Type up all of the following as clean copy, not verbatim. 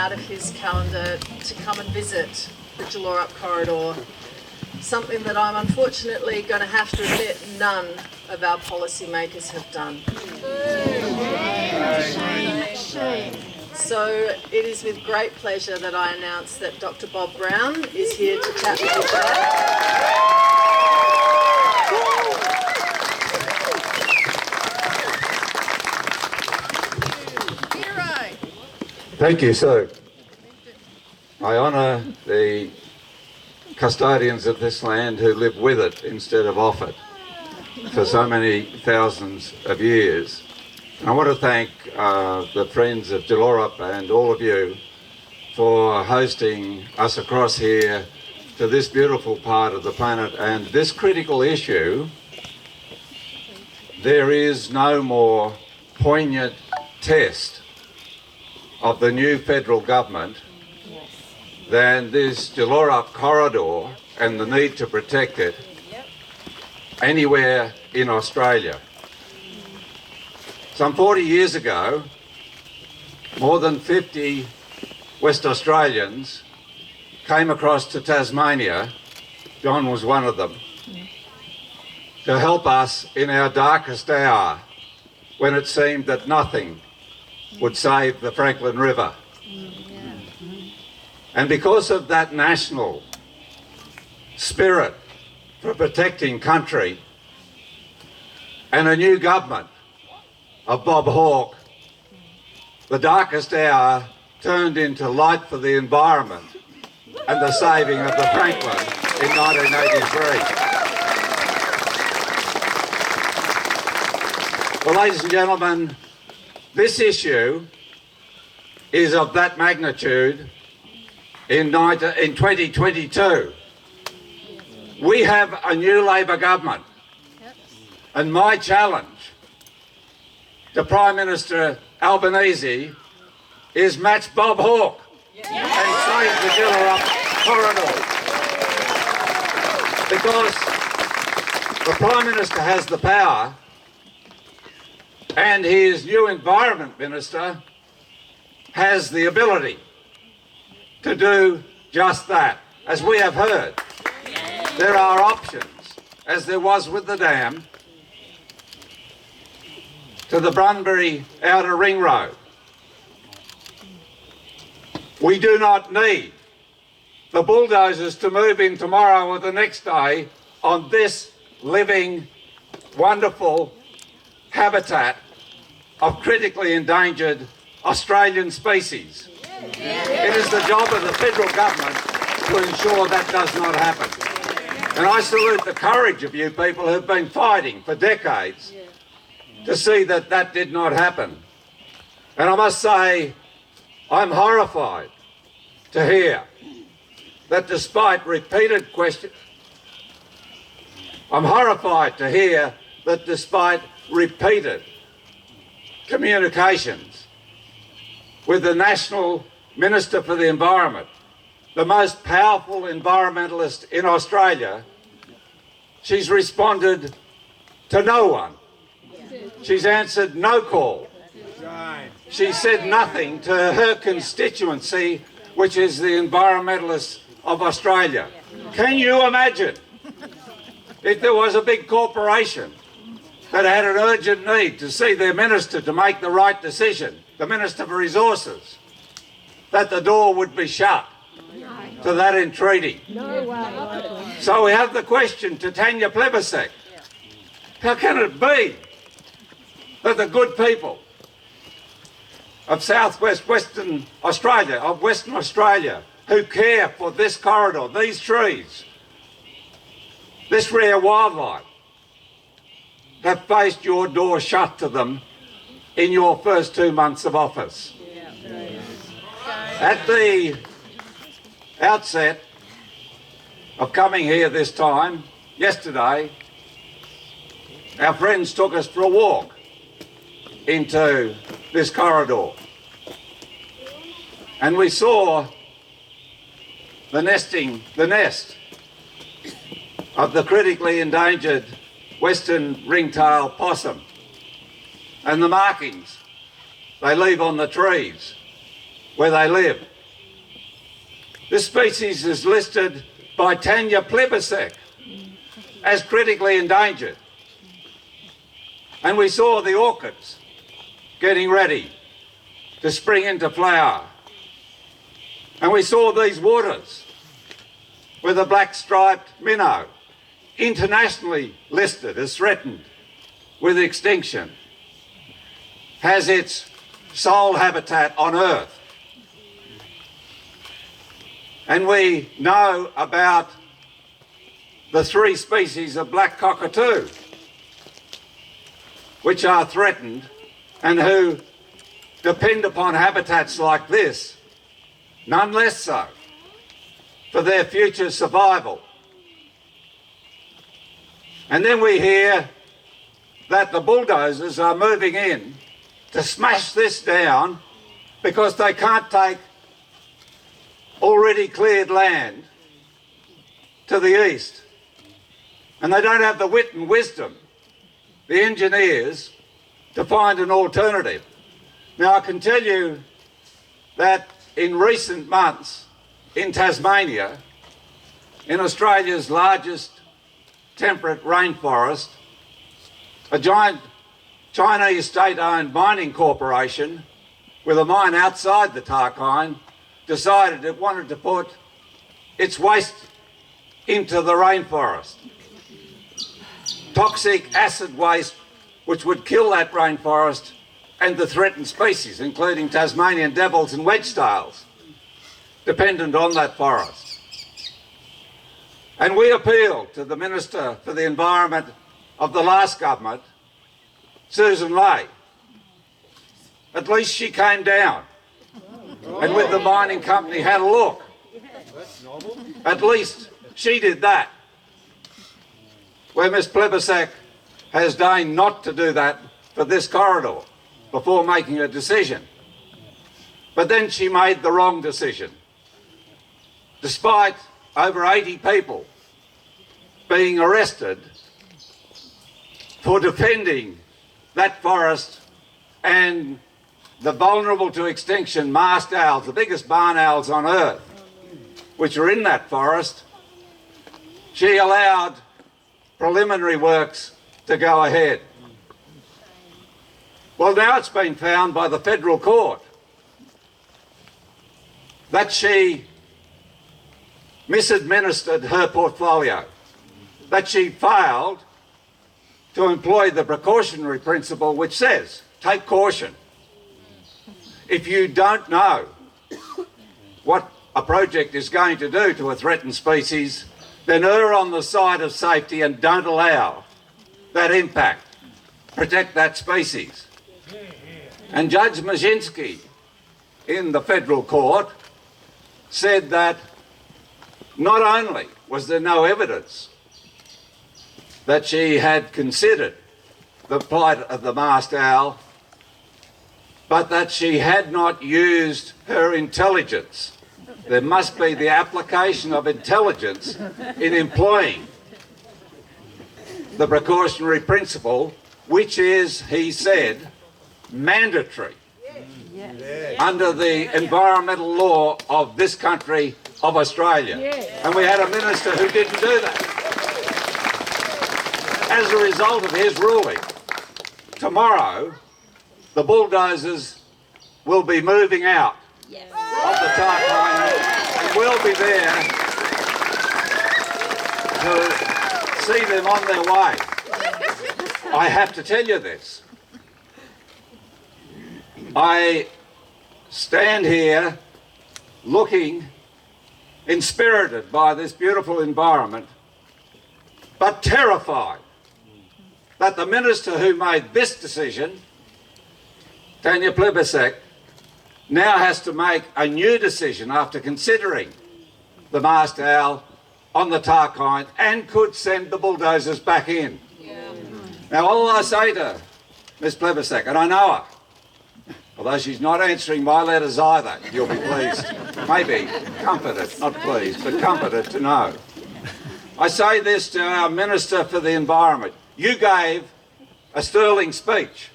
out of his calendar to come and visit the Gelorup corridor, something that I'm unfortunately going to have to admit none of our policymakers have done. So it is with great pleasure that I announce that Dr. Bob Brown is here to chat with you today. Thank you, Sue. I honour the custodians of this land who live with it instead of off it for so many thousands of years. And I want to thank the Friends of Gelorup and all of you for hosting us across here to this beautiful part of the planet and this critical issue. There is no more poignant test of the new federal government than this Gelorup corridor and the need to protect it anywhere in Australia. Some 40 years ago, more than 50 West Australians came across to Tasmania, John was one of them, to help us in our darkest hour when it seemed that nothing would save the Franklin River. And because of that national spirit for protecting country and a new government of Bob Hawke, the darkest hour turned into light for the environment and the saving of the Franklin in 1983. Well, ladies and gentlemen, this issue is of that magnitude in 2022. We have a new Labor government, and my challenge to Prime Minister Albanese is match Bob Hawke and save the Gelorup corridor. Because the Prime Minister has the power and his new Environment Minister has the ability to do just that. As we have heard, there are options, as there was with the dam, to the Bunbury Outer Ring Road. We do not need the bulldozers to move in tomorrow or the next day on this living, wonderful habitat of critically endangered Australian species. It is the job of the federal government to ensure that does not happen. And I salute the courage of you people who've been fighting for decades to see that that did not happen. And I must say, I'm horrified to hear that despite repeated questions, communications with the National Minister for the Environment, the most powerful environmentalist in Australia, she's responded to no one. She's answered no call. She said nothing to her constituency, which is the environmentalists of Australia. Can you imagine if there was a big corporation that had an urgent need to see their minister to make the right decision, the Minister for Resources, that the door would be shut to that entreaty? So we have the question to Tanya Plibersek. How can it be that the good people of Western Australia, who care for this corridor, these trees, this rare wildlife, have faced your door shut to them in your first 2 months of office? At the outset of coming here this time, yesterday, our friends took us for a walk into this corridor. And we saw the nest of the critically endangered western ringtail possum and the markings they leave on the trees where they live. This species is listed by Tanya Plebisek as critically endangered. And we saw the orchids getting ready to spring into flower. And we saw these waters with the black-striped minnow, internationally listed as threatened with extinction, has its sole habitat on Earth. And we know about the 3 species of black cockatoo, which are threatened and who depend upon habitats like this, none less so, for their future survival. And then we hear that the bulldozers are moving in to smash this down because they can't take already cleared land to the east. And they don't have the wit and wisdom, the engineers, to find an alternative. Now, I can tell you that in recent months in Tasmania, in Australia's largest temperate rainforest, a giant Chinese state-owned mining corporation with a mine outside the Tarkine decided it wanted to put its waste into the rainforest. Toxic acid waste which would kill that rainforest and the threatened species, including Tasmanian devils and wedge-tails, dependent on that forest. And we appealed to the Minister for the Environment of the last government, Susan Ley. At least she came down and with the mining company had a look. At least she did that. Where Ms Plebisek has deigned not to do that for this corridor before making a decision. But then she made the wrong decision. Despite over 80 people being arrested for defending that forest and the vulnerable to extinction masked owls, the biggest barn owls on Earth, which are in that forest, she allowed preliminary works to go ahead. Well, now it's been found by the federal court that she misadministered her portfolio, that she failed to employ the precautionary principle which says, take caution. If you don't know what a project is going to do to a threatened species, then err on the side of safety and don't allow that impact. Protect that species. And Judge Mazinski in the federal court said that not only was there no evidence that she had considered the plight of the masked owl, but that she had not used her intelligence. There must be the application of intelligence in employing the precautionary principle, which is, he said, mandatory under the environmental law of this country of Australia. And we had a minister who didn't do that. As a result of his ruling, tomorrow the bulldozers will be moving out of the Tarkine and we'll be there to see them on their way. I have to tell you this. I stand here looking inspirited by this beautiful environment, but terrified that the minister who made this decision, Tanya Plebisek, now has to make a new decision after considering the masked owl on the Tarkine and could send the bulldozers back in. Now all I say to Ms Plebisek, and I know her, although she's not answering my letters either, you'll be pleased, maybe comforted, not pleased, but comforted to know. I say this to our Minister for the Environment. You gave a sterling speech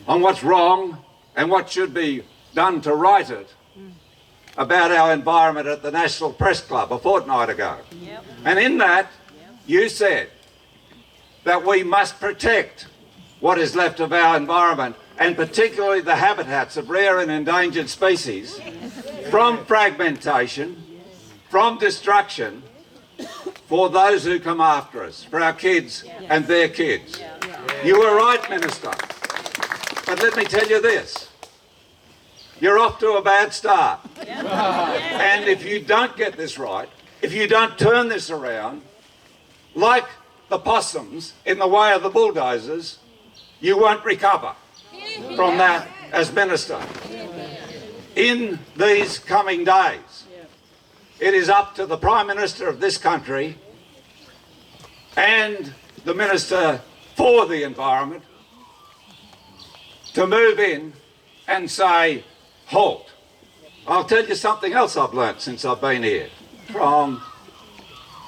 on what's wrong and what should be done to right it about our environment at the National Press Club a fortnight ago. And in that, you said that we must protect what is left of our environment, and particularly the habitats of rare and endangered species, from fragmentation, from destruction, for those who come after us, for our kids and their kids. You were right, Minister. But let me tell you this. You're off to a bad start. And if you don't get this right, if you don't turn this around, like the possums in the way of the bulldozers, you won't recover from that as Minister. In these coming days, it is up to the Prime Minister of this country and the Minister for the Environment to move in and say, halt. I'll tell you something else I've learnt since I've been here from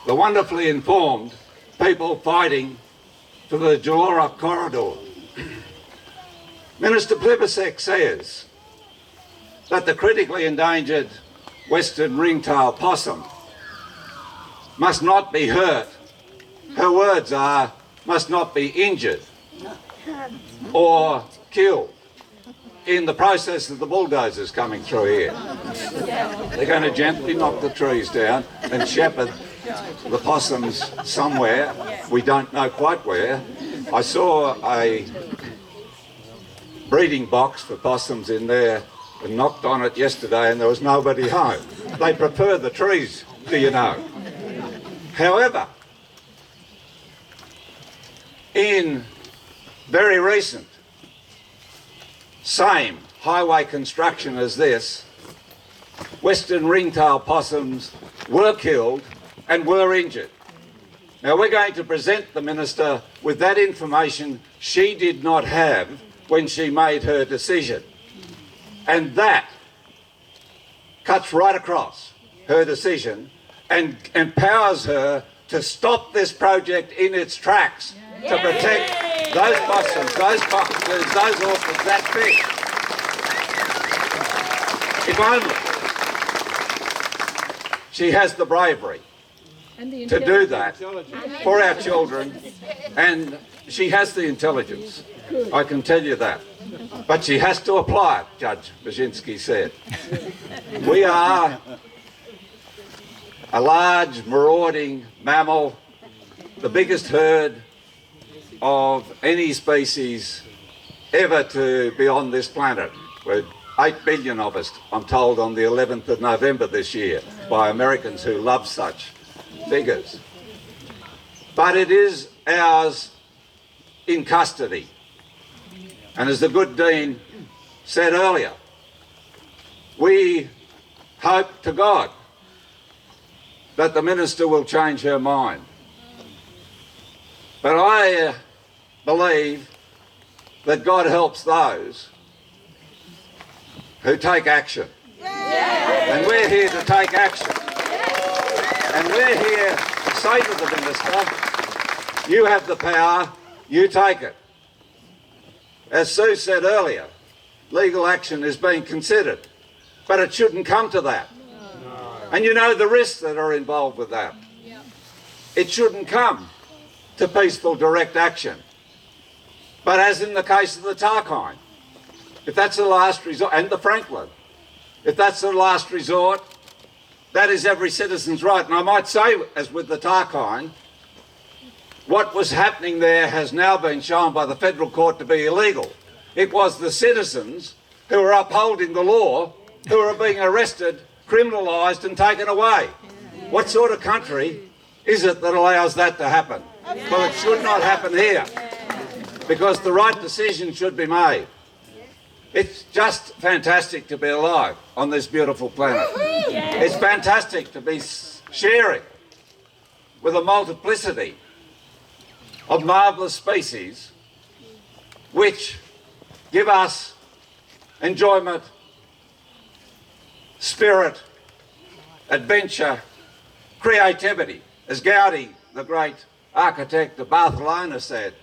the wonderfully informed people fighting for the Gelorup corridor. Minister Plibersek says that the critically endangered western ringtail possum must not be hurt. Her words are, must not be injured or killed in the process of the bulldozers coming through here. They're going to gently knock the trees down and shepherd the possums somewhere. We don't know quite where. I saw a breeding box for possums in there and knocked on it yesterday and there was nobody home. They prefer the trees, do you know. However, in very recent same highway construction as this, western ringtail possums were killed and were injured. Now we're going to present the Minister with that information she did not have when she made her decision. And that cuts right across her decision and empowers her to stop this project in its tracks to protect those possums, those cockatoos, those orchids, that fish. If only she has the bravery to do that for our children, and she has the intelligence, I can tell you that. But she has to apply it, Judge Brzezinski said. We are a large marauding mammal, the biggest herd of any species ever to be on this planet. We're 8 billion of us, I'm told, on the 11th of November this year by Americans who love such figures. But it is ours in custody. And as the good Dean said earlier, we hope to God that the Minister will change her mind. But I believe that God helps those who take action. And we're here to take action. And we're here to say to the Minister, you have the power, you take it. As Sue said earlier, legal action is being considered, but it shouldn't come to that. And you know the risks that are involved with that. It shouldn't come to peaceful direct action. But as in the case of the Tarkine, if that's the last resort, and the Franklin, if that's the last resort, that is every citizen's right. And I might say, as with the Tarkine, what was happening there has now been shown by the federal court to be illegal. It was the citizens who were upholding the law who were being arrested, criminalised and taken away. What sort of country is it that allows that to happen? Well, it should not happen here, because the right decision should be made. It's just fantastic to be alive on this beautiful planet. It's fantastic to be sharing with a multiplicity of marvellous species which give us enjoyment, spirit, adventure, creativity. As Gaudi, the great architect of Barcelona, said,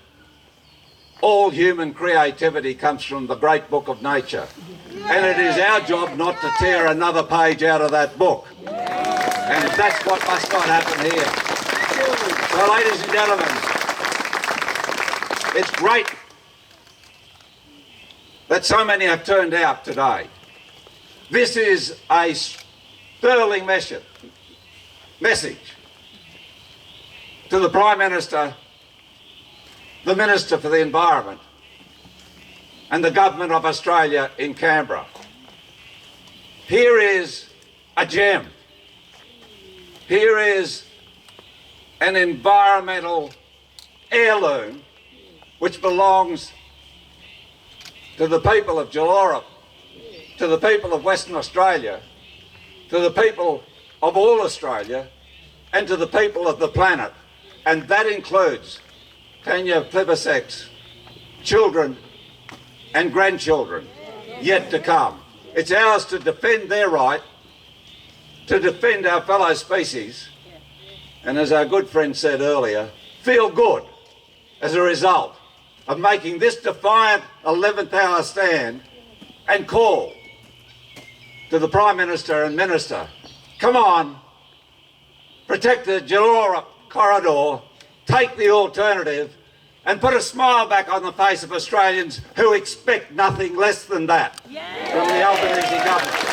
all human creativity comes from the great book of nature. And it is our job not to tear another page out of that book. And that's what must not happen here. So, ladies and gentlemen, it's great that so many have turned out today. This is a sterling message to the Prime Minister, the Minister for the Environment, and the Government of Australia in Canberra. Here is a gem. Here is an environmental heirloom which belongs to the people of Gelorup, to the people of Western Australia, to the people of all Australia, and to the people of the planet. And that includes Tanya Plibersek's children and grandchildren yet to come. It's ours to defend their right, to defend our fellow species, and as our good friend said earlier, feel good as a result of making this defiant 11th hour stand and call to the Prime Minister and Minister, come on, protect the Gelorup corridor, take the alternative, and put a smile back on the face of Australians who expect nothing less than that from the Albanese government.